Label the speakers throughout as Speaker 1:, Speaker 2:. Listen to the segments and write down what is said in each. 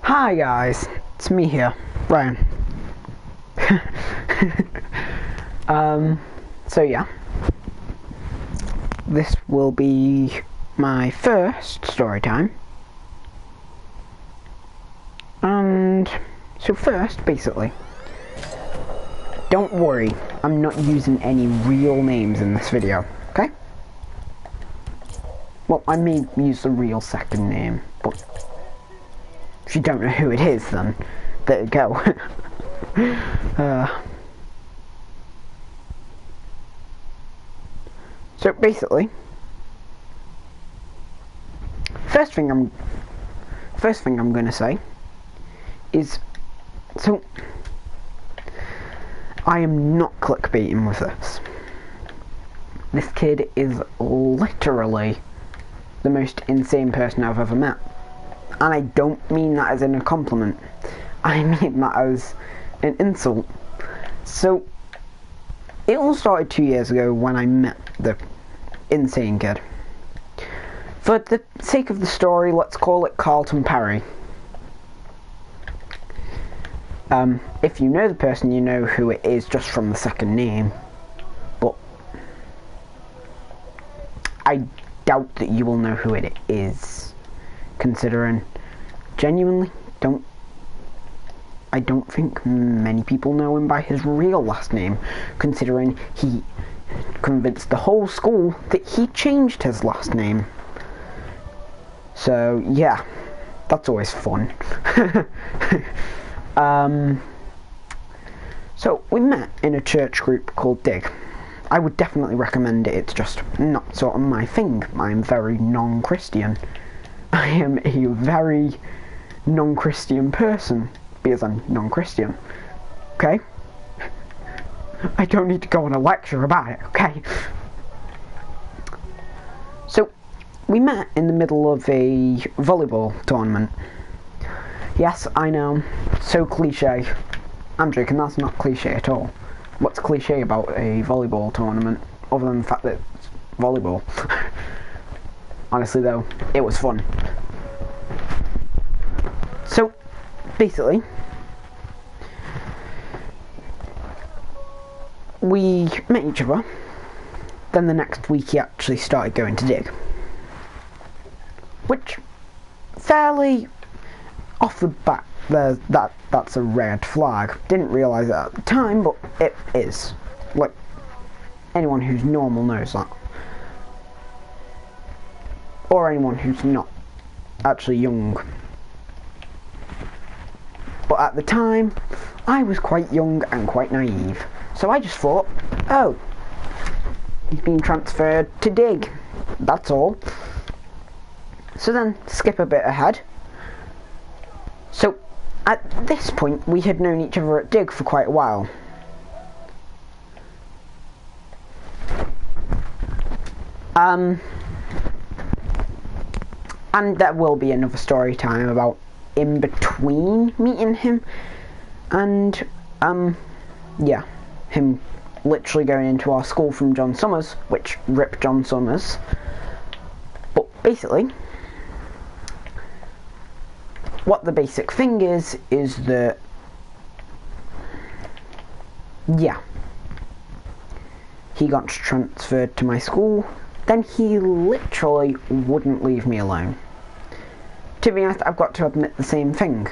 Speaker 1: Hi guys, it's me here, Ryan. So yeah, this will be my first story time. And so first, basically, don't worry, I'm not using any real names in this video, okay? Well, I may use the real second name, but if you don't know who it is, then there you go. So basically, first thing I'm gonna say is, so I am not clickbaiting with this. This kid is literally the most insane person I've ever met. And I don't mean that as in a compliment. I mean that as an insult. So, it all started 2 years ago when I met the insane kid. For the sake of the story, let's call it Carlton Perry. If you know the person, you know who it is just from the second name. But I doubt that you will know who it is, considering genuinely I don't think many people know him by his real last name, considering he convinced the whole school that he changed his last name. So yeah, that's always fun. So we met in a church group called Dig. I would definitely recommend it. It's just not sort of my thing. I'm very non-Christian. I am a very non-Christian person because I'm non-Christian. Okay? I don't need to go on a lecture about it, okay? So, we met in the middle of a volleyball tournament. Yes, I know, so cliche. I'm joking, that's not cliche at all. What's cliche about a volleyball tournament, other than the fact that it's volleyball? Honestly though, it was fun. So, basically, we met each other. Then the next week he actually started going to Dig. Which, fairly off the bat, that's a red flag. Didn't realise it at the time, but it is. Like, anyone who's normal knows that. Or anyone who's not actually young. But at the time, I was quite young and quite naive. So I just thought, oh, he's been transferred to Dig. That's all. So then, skip a bit ahead. So, at this point, we had known each other at Dig for quite a while. And there will be another story time about in between meeting him and, yeah, him literally going into our school from John Summers, which rip John Summers. But basically, what the basic thing is that, yeah, he got transferred to my school, then he literally wouldn't leave me alone. To be honest, I've got to admit the same thing.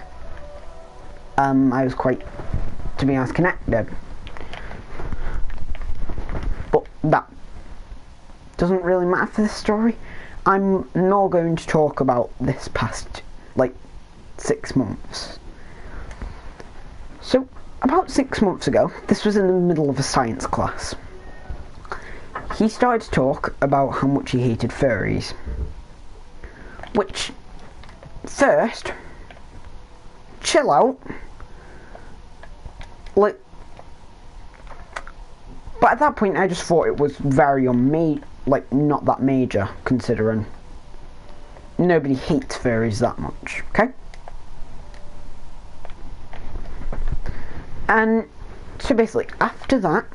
Speaker 1: I was quite, to be honest, connected. But that doesn't really matter for this story. I'm not going to talk about this past, 6 months. So, about 6 months ago, this was in the middle of a science class. He started to talk about how much he hated furries. Which, first, chill out. But at that point I just thought it was very not that major, considering nobody hates furries that much, okay? And so basically, after that,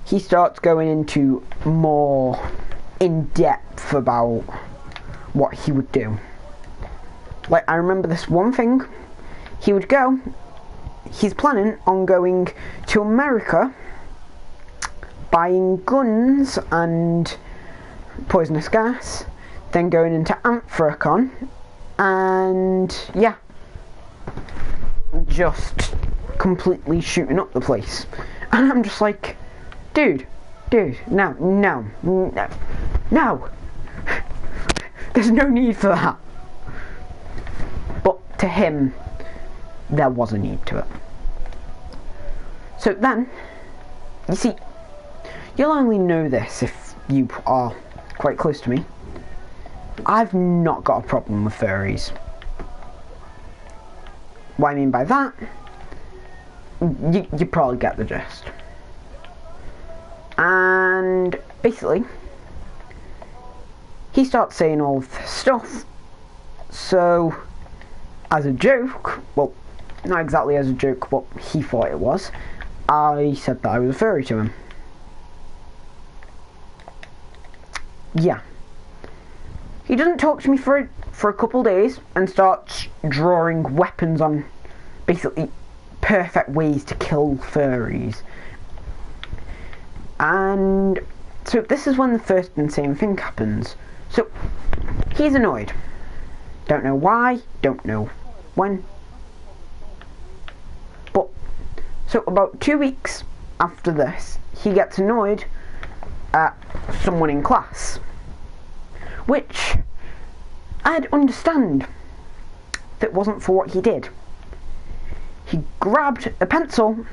Speaker 1: he starts going into more in depth about what he would do. Like, I remember this one thing. He's planning on going to America, buying guns and poisonous gas, then going into Anthracon, and yeah, just completely shooting up the place. And I'm just like, dude, no. There's no need for that. But to him, there was a need to it. So then, you see, you'll only know this if you are quite close to me. I've not got a problem with furries. What I mean by that, you probably get the gist. And basically, he starts saying all of this stuff. So, as a joke, well, not exactly as a joke, but he thought it was, I said that I was a furry to him. Yeah. He doesn't talk to me for a couple days and starts drawing weapons on basically perfect ways to kill furries. And so this is when the first insane thing happens. So he's annoyed. Don't know why, don't know when. But so about 2 weeks after this, he gets annoyed at someone in class, which I'd understand if it wasn't for what he did. He grabbed a pencil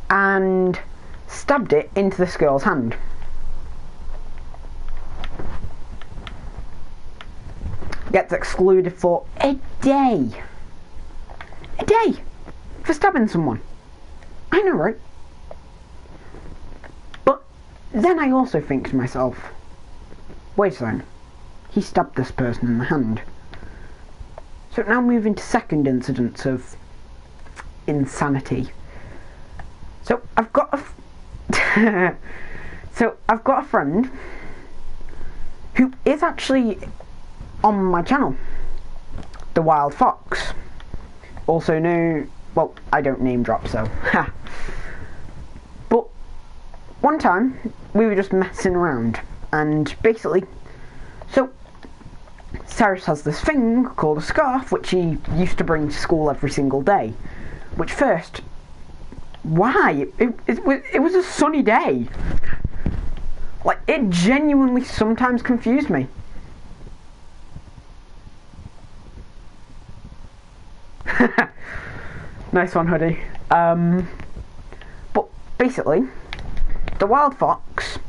Speaker 1: and stabbed it into this girl's hand. Gets excluded for a day. A day! For stabbing someone. I know, right? But then I also think to myself, wait a second, he stabbed this person in the hand. So now moving to second incidents of insanity. So I've got a friend who is actually on my channel, the Wild Fox. Also known, well, I don't name drop, so but one time we were just messing around, and basically, so Cyrus has this thing called a scarf which he used to bring to school every single day. Which first, why? It was a sunny day. Like, it genuinely sometimes confused me. Nice one, hoodie. But basically, the Wild Fox,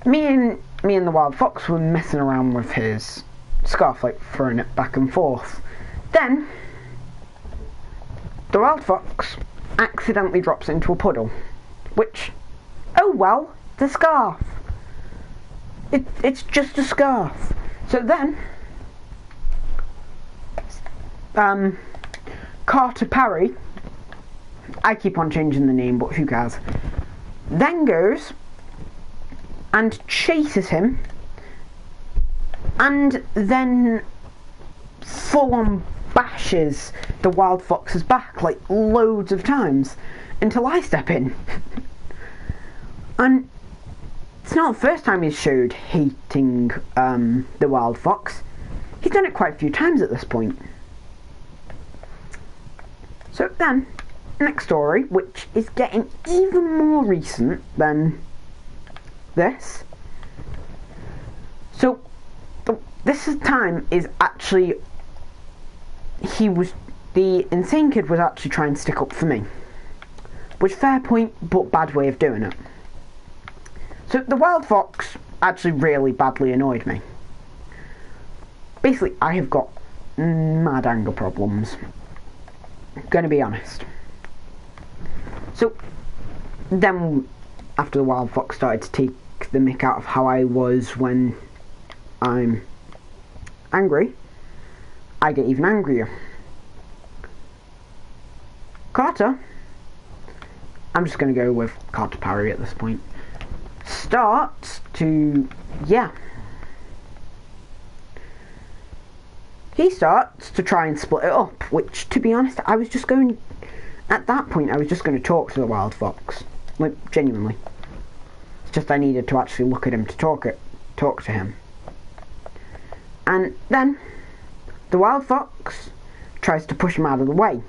Speaker 1: me and the Wild Fox were messing around with his scarf, like throwing it back and forth. Then the Wild Fox accidentally drops into a puddle, which, oh well, the scarf. It's just a scarf. So then, Carter Parry, I keep on changing the name, but who cares, then goes and chases him, and then full on bashes the Wild Fox's back like loads of times until I step in. And it's not the first time he's showed hating the Wild Fox. He's done it quite a few times at this point. So then, next story, which is getting even more recent than this. So this time is actually, the insane kid was actually trying to stick up for me, which, fair point, but bad way of doing it. So the Wild Fox actually really badly annoyed me. Basically, I have got mad anger problems, gonna be honest. So then, after the Wild Fox started to take the mick out of how I was when I'm angry, I get even angrier. Carter, I'm just going to go with Carter Parry at this point, starts to, he starts to try and split it up, which, to be honest, at that point, I was just going to talk to the wild fox. Like, genuinely. It's just I needed to actually look at him to talk to him. And then, the wild fox tries to push him out of the way.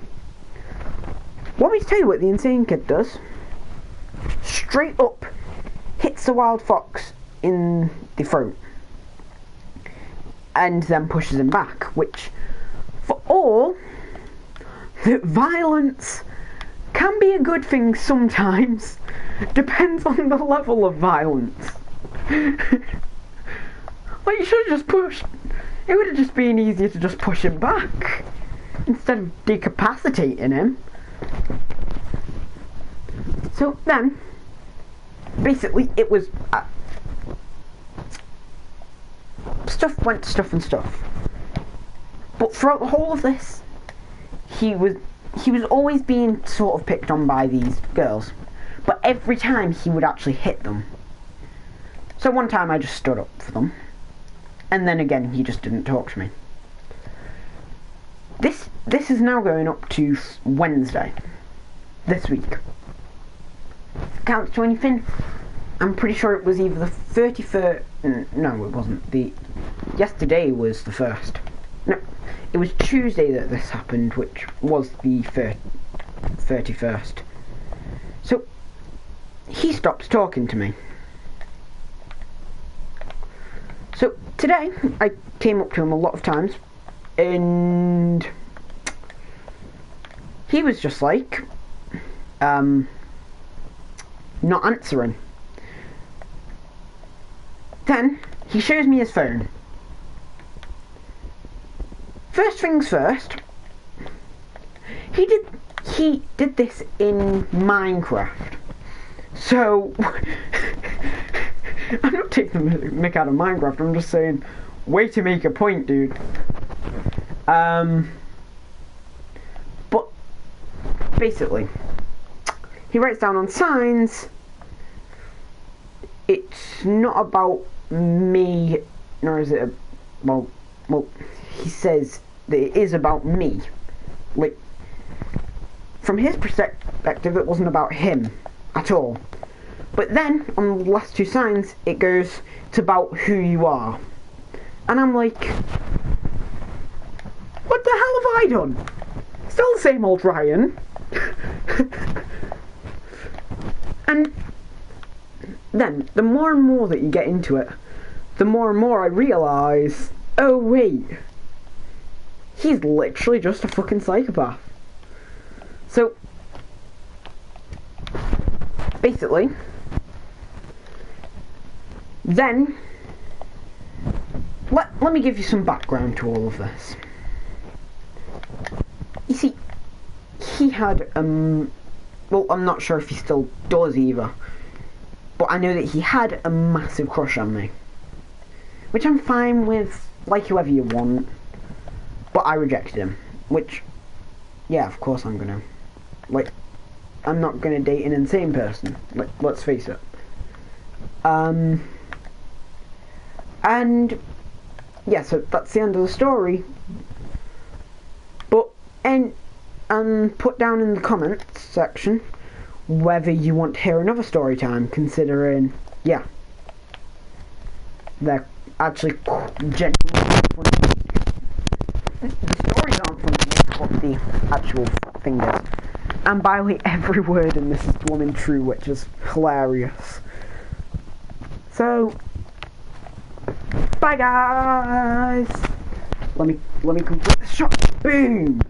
Speaker 1: Want me to tell you what the insane kid does? Straight up hits the wild fox in the throat. And then pushes him back, which, for all that violence can be a good thing sometimes, depends on the level of violence. Like, you should have just pushed. It would have just been easier to just push him back instead of decapacitating him. So then, basically, it was stuff went to stuff and stuff. But throughout the whole of this, he was always being sort of picked on by these girls. But every time he would actually hit them. So one time I just stood up for them. And then again, he just didn't talk to me. This is now going up to Wednesday. This week. Counts to anything? I'm pretty sure it was either the 31st... No, it wasn't. Yesterday was the 1st. No, it was Tuesday that this happened, which was the 31st. So, he stopped talking to me. So, today, I came up to him a lot of times, and he was just like, not answering. Then, he shows me his phone. First things first, he did this in Minecraft. So, I'm not taking the mick out of Minecraft, I'm just saying, way to make a point, dude. But, basically, he writes down on signs, it's not about me, nor is it, well, he says that it is about me. Like, from his perspective, it wasn't about him at all. But then, on the last two signs, it goes, it's about who you are. And I'm like, what the hell have I done? Still the same old Ryan. And then, the more and more that you get into it, the more and more I realise, oh wait, he's literally just a fucking psychopath. So, basically, then, let me give you some background to all of this. You see, he had, well, I'm not sure if he still does either, but I know that he had a massive crush on me. Which I'm fine with, like whoever you want, but I rejected him. Which, yeah, of course I'm gonna. Like, I'm not gonna date an insane person. Like, let's face it. And, yeah, so that's the end of the story. But, and put down in the comments section whether you want to hear another story time, considering, yeah, they're actually genuinely funny. The stories aren't funny, it's what the actual thing is. And by the way, every word in this is blooming true, which is hilarious. So, bye guys! Let me complete the shot. Boom!